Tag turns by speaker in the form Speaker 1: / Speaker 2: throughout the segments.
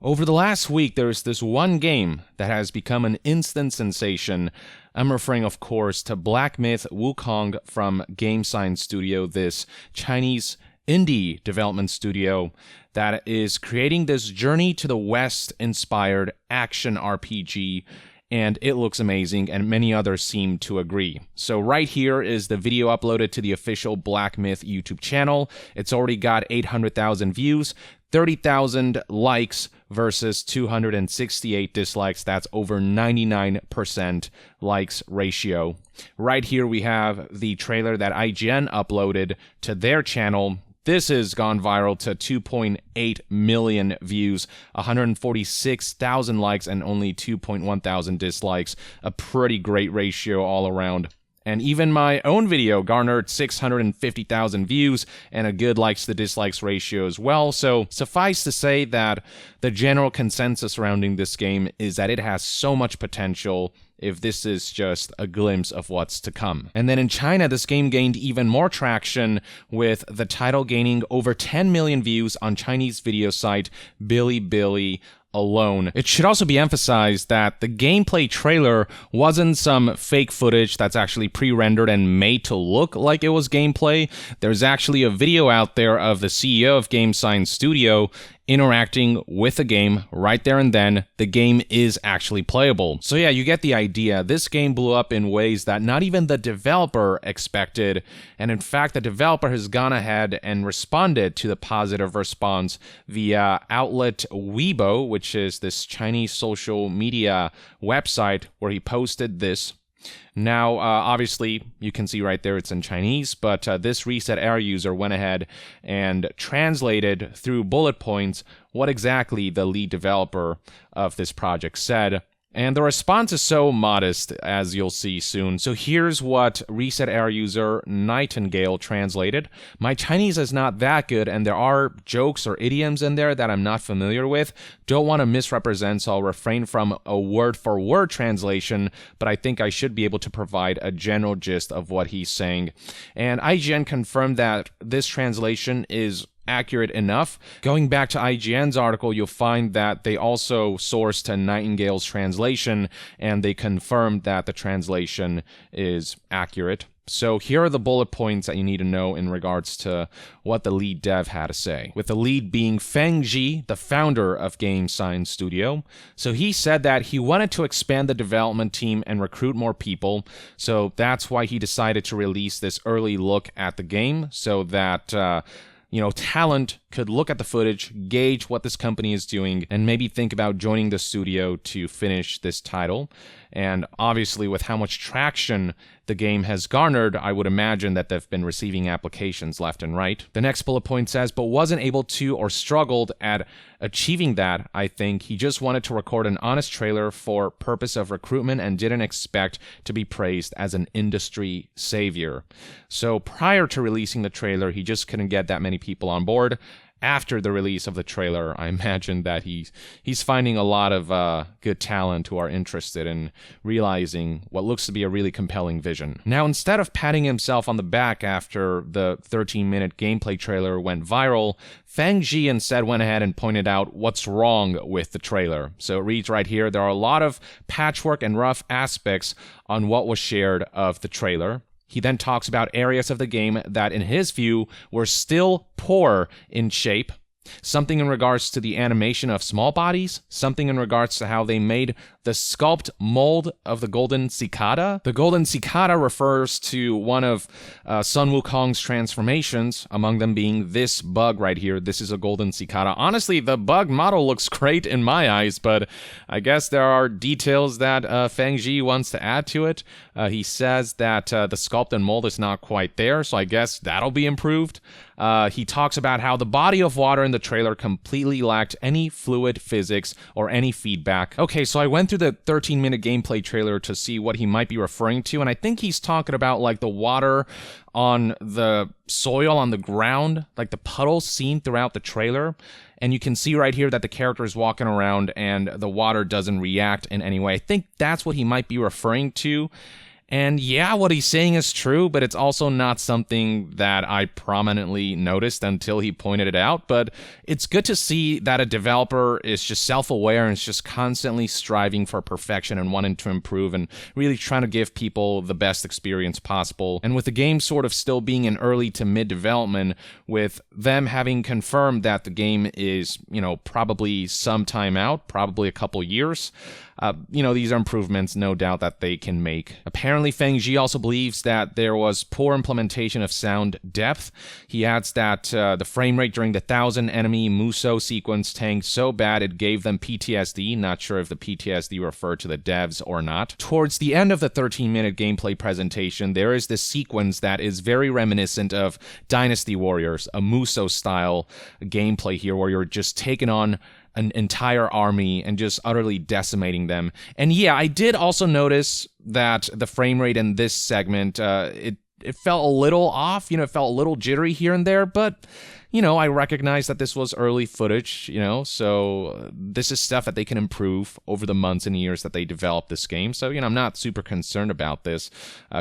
Speaker 1: Over the last week, there's this one game that has become an instant sensation. I'm referring, of course, to Black Myth Wukong from Game Science Studio, this Chinese indie development studio that is creating this Journey to the West-inspired action RPG, and it looks amazing, and many others seem to agree. So right here is the video uploaded to the official Black Myth YouTube channel. It's already got 800,000 views, 30,000 likes versus 268 dislikes. That's over 99% likes ratio. Right here we have the trailer that IGN uploaded to their channel. This has gone viral to 2.8 million views, 146,000 likes, and only 2.1 thousand dislikes. A pretty great ratio all around. And even my own video garnered 650,000 views and a good likes to dislikes ratio as well. So suffice to say that the general consensus surrounding this game is that it has so much potential if this is just a glimpse of what's to come. And then in China, this game gained even more traction, with the title gaining over 10 million views on Chinese video site Bilibili alone. It should also be emphasized that the gameplay trailer wasn't some fake footage that's actually pre-rendered and made to look like it was gameplay. There's actually a video out there of the CEO of Game Science Studio interacting with the game right there and then. The game is actually playable. So yeah, you get the idea. This game blew up in ways that not even the developer expected, and in fact the developer has gone ahead and responded to the positive response via outlet Weibo, which is this Chinese social media website where he posted this. Now, obviously, you can see right there it's in Chinese, but this Reset Air user went ahead and translated through bullet points what exactly the lead developer of this project said. And the response is so modest, as you'll see soon. So here's what Reset Air user Nightingale translated. My Chinese is not that good, and there are jokes or idioms in there that I'm not familiar with. Don't want to misrepresent, so I'll refrain from a word-for-word translation, but I think I should be able to provide a general gist of what he's saying. And IGN confirmed that this translation is accurate enough. Going back to IGN's article, you'll find that they also sourced to Nightingale's translation, and they confirmed that the translation is accurate. So here are the bullet points that you need to know in regards to what the lead dev had to say, with the lead being Feng Ji, the founder of Game Science Studio. So he said that he wanted to expand the development team and recruit more people, so that's why he decided to release this early look at the game, so that talent could look at the footage, gauge what this company is doing, and maybe think about joining the studio to finish this title. And obviously, with how much traction the game has garnered, I would imagine that they've been receiving applications left and right. The next bullet point says, but wasn't able to or struggled at achieving that. I think he just wanted to record an honest trailer for purpose of recruitment and didn't expect to be praised as an industry savior. So prior to releasing the trailer, he just couldn't get that many people on board. After the release of the trailer, I imagine that he's finding a lot of good talent who are interested in realizing what looks to be a really compelling vision. Now, instead of patting himself on the back after the 13-minute gameplay trailer went viral, Feng Ji instead went ahead and pointed out what's wrong with the trailer. So it reads right here, there are a lot of patchwork and rough aspects on what was shared of the trailer. He then talks about areas of the game that, in his view, were still poor in shape. Something in regards to the animation of small bodies, something in regards to how they made the sculpt mold of the golden cicada. The golden cicada refers to one of Sun Wukong's transformations, among them being this bug right here. This is a golden cicada. Honestly, the bug model looks great in my eyes, but I guess there are details that Feng Ji wants to add to it. He says that the sculpt and mold is not quite there, so I guess that'll be improved. He talks about how the body of water in the trailer completely lacked any fluid physics or any feedback. Okay, so I went through the 13-minute gameplay trailer to see what he might be referring to, and I think he's talking about like the water on the soil on the ground, like the puddles seen throughout the trailer. And you can see right here that the character is walking around and the water doesn't react in any way. I think that's what he might be referring to. And yeah, what he's saying is true, but it's also not something that I prominently noticed until he pointed it out. But it's good to see that a developer is just self-aware and is just constantly striving for perfection and wanting to improve and really trying to give people the best experience possible. And with the game sort of still being in early to mid development, with them having confirmed that the game is, probably some time out, probably a couple years, these are improvements, no doubt, that they can make. Apparently, Feng-Ji also believes that there was poor implementation of sound depth. He adds that the frame rate during the 1,000 enemy Muso sequence tanked so bad it gave them PTSD. Not sure if the PTSD referred to the devs or not. Towards the end of the 13-minute gameplay presentation, there is this sequence that is very reminiscent of Dynasty Warriors, a Muso-style gameplay here where you're just taking on an entire army and just utterly decimating them. And yeah, I did also notice that the frame rate in this segment, it felt a little off, it felt a little jittery here and there, but I recognize that this was early footage, so this is stuff that they can improve over the months and years that they develop this game. So, I'm not super concerned about this.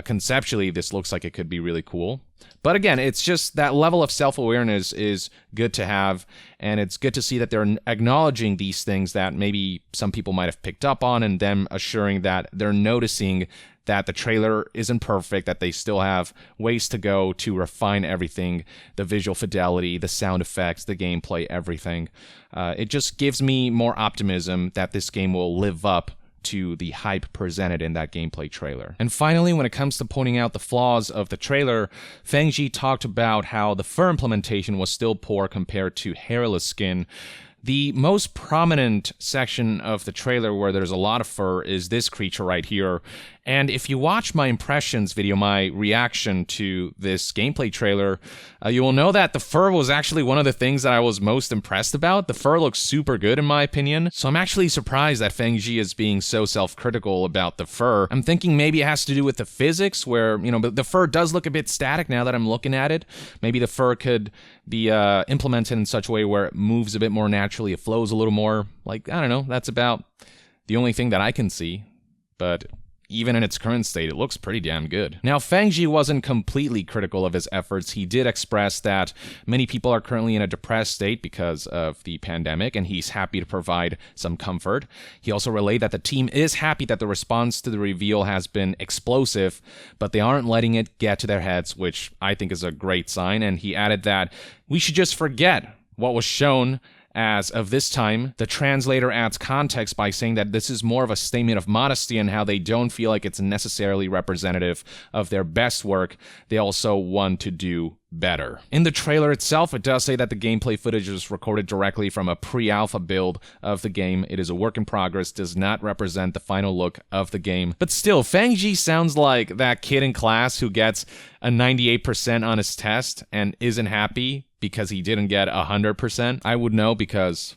Speaker 1: Conceptually, this looks like it could be really cool. But again, it's just that level of self-awareness is good to have, and it's good to see that they're acknowledging these things that maybe some people might have picked up on, and them assuring that they're noticing that the trailer isn't perfect, that they still have ways to go to refine everything, the visual fidelity, the sound effects, the gameplay, everything. It just gives me more optimism that this game will live up to the hype presented in that gameplay trailer. And finally, when it comes to pointing out the flaws of the trailer, Feng-Ji talked about how the fur implementation was still poor compared to hairless skin. The most prominent section of the trailer where there's a lot of fur is this creature right here. And if you watch my impressions video, my reaction to this gameplay trailer, you will know that the fur was actually one of the things that I was most impressed about. The fur looks super good in my opinion. So I'm actually surprised that Feng-Ji is being so self-critical about the fur. I'm thinking maybe it has to do with the physics where, the fur does look a bit static now that I'm looking at it. Maybe the fur could be implemented in such a way where it moves a bit more naturally, it flows a little more. Like, I don't know, that's about the only thing that I can see. But even in its current state, it looks pretty damn good. Now, Feng-Ji wasn't completely critical of his efforts. He did express that many people are currently in a depressed state because of the pandemic, and he's happy to provide some comfort. He also relayed that the team is happy that the response to the reveal has been explosive, but they aren't letting it get to their heads, which I think is a great sign. And he added that we should just forget what was shown. As of this time, the translator adds context by saying that this is more of a statement of modesty and how they don't feel like it's necessarily representative of their best work. They also want to do better. In the trailer itself, it does say that the gameplay footage is recorded directly from a pre-alpha build of the game. It is a work in progress, does not represent the final look of the game. But still, Feng-Ji sounds like that kid in class who gets a 98% on his test and isn't happy because he didn't get 100%. I would know because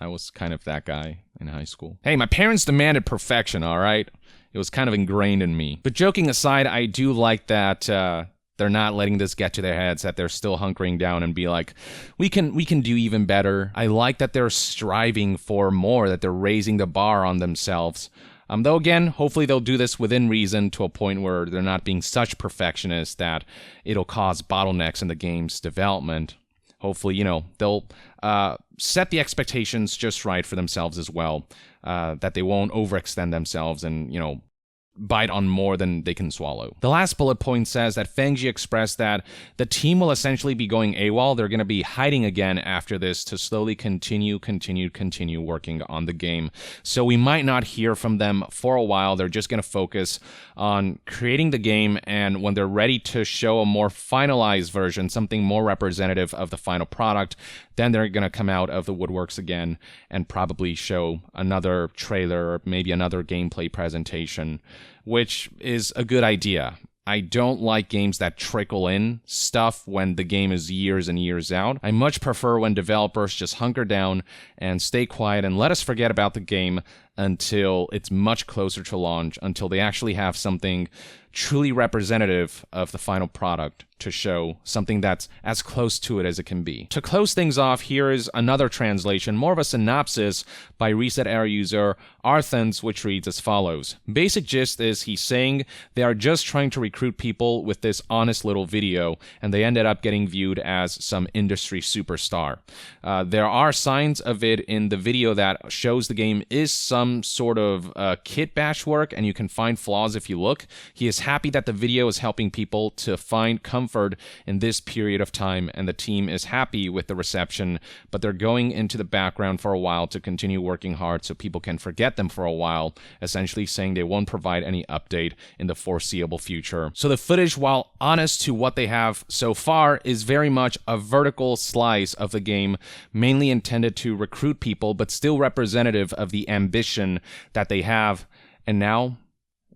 Speaker 1: I was kind of that guy in high school. Hey, my parents demanded perfection, all right? It was kind of ingrained in me. But joking aside, I do like that they're not letting this get to their heads, that they're still hunkering down and be like, we can do even better. I like that they're striving for more, that they're raising the bar on themselves. Though again, hopefully they'll do this within reason to a point where they're not being such perfectionists that it'll cause bottlenecks in the game's development. Hopefully, they'll set the expectations just right for themselves as well, that they won't overextend themselves and, bite on more than they can swallow. The last bullet point says that Feng-Ji expressed that the team will essentially be going AWOL. They're going to be hiding again after this to slowly continue working on the game. So we might not hear from them for a while. They're just going to focus on creating the game, and when they're ready to show a more finalized version, something more representative of the final product, then they're going to come out of the woodworks again and probably show another trailer or maybe another gameplay presentation, which is a good idea. I don't like games that trickle in stuff when the game is years and years out. I much prefer when developers just hunker down and stay quiet and let us forget about the game until it's much closer to launch, until they actually have something truly representative of the final product to show, something that's as close to it as it can be. To close things off, here is another translation, more of a synopsis by Reset Era user Arthens, which reads as follows. Basic gist is he's saying they are just trying to recruit people with this honest little video, and they ended up getting viewed as some industry superstar. There are signs of it in the video that shows the game is some sort of kit bash work, and you can find flaws if you look. He is happy that the video is helping people to find comfort in this period of time, and the team is happy with the reception, but they're going into the background for a while to continue working hard so people can forget them for a while, essentially saying they won't provide any update in the foreseeable future. So the footage, while honest to what they have so far, is very much a vertical slice of the game, mainly intended to recruit people, but still representative of the ambition that they have, and now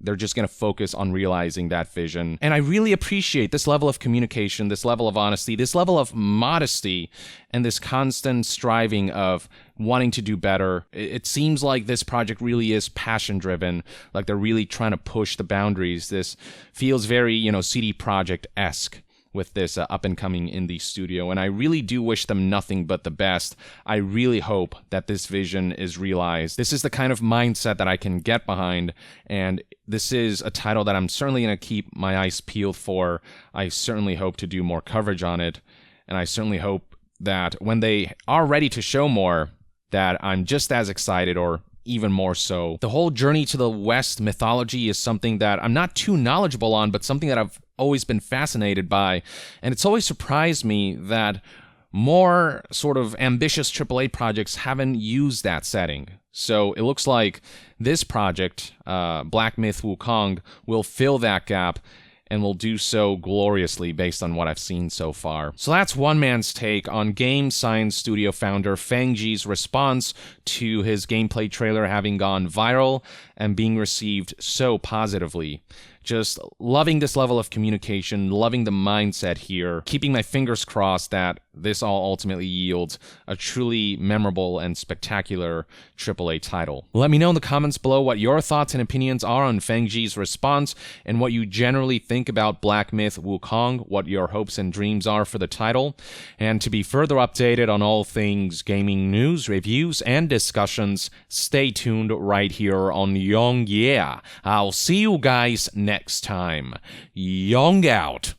Speaker 1: they're just going to focus on realizing that vision. And I really appreciate this level of communication, this level of honesty, this level of modesty, and this constant striving of wanting to do better. It seems like this project really is passion-driven, like they're really trying to push the boundaries. This feels very, CD Projekt-esque with this up-and-coming indie studio, and I really do wish them nothing but the best. I really hope that this vision is realized. This is the kind of mindset that I can get behind, and this is a title that I'm certainly going to keep my eyes peeled for. I certainly hope to do more coverage on it, and I certainly hope that when they are ready to show more, that I'm just as excited or even more so. The whole journey to the West mythology is something that I'm not too knowledgeable on, but something that I've always been fascinated by, and it's always surprised me that more sort of ambitious AAA projects haven't used that setting. So it looks like this project, Black Myth Wukong, will fill that gap, and will do so gloriously based on what I've seen so far. So that's one man's take on Game Science Studio founder Fengji's response to his gameplay trailer having gone viral and being received so positively. Just loving this level of communication, loving the mindset here, keeping my fingers crossed that this all ultimately yields a truly memorable and spectacular AAA title. Let me know in the comments below what your thoughts and opinions are on Fengji's response, and what you generally think about Black Myth Wukong, what your hopes and dreams are for the title. And to be further updated on all things gaming news, reviews, and discussions, stay tuned right here on Young Yeah. I'll see you guys next time. Young out.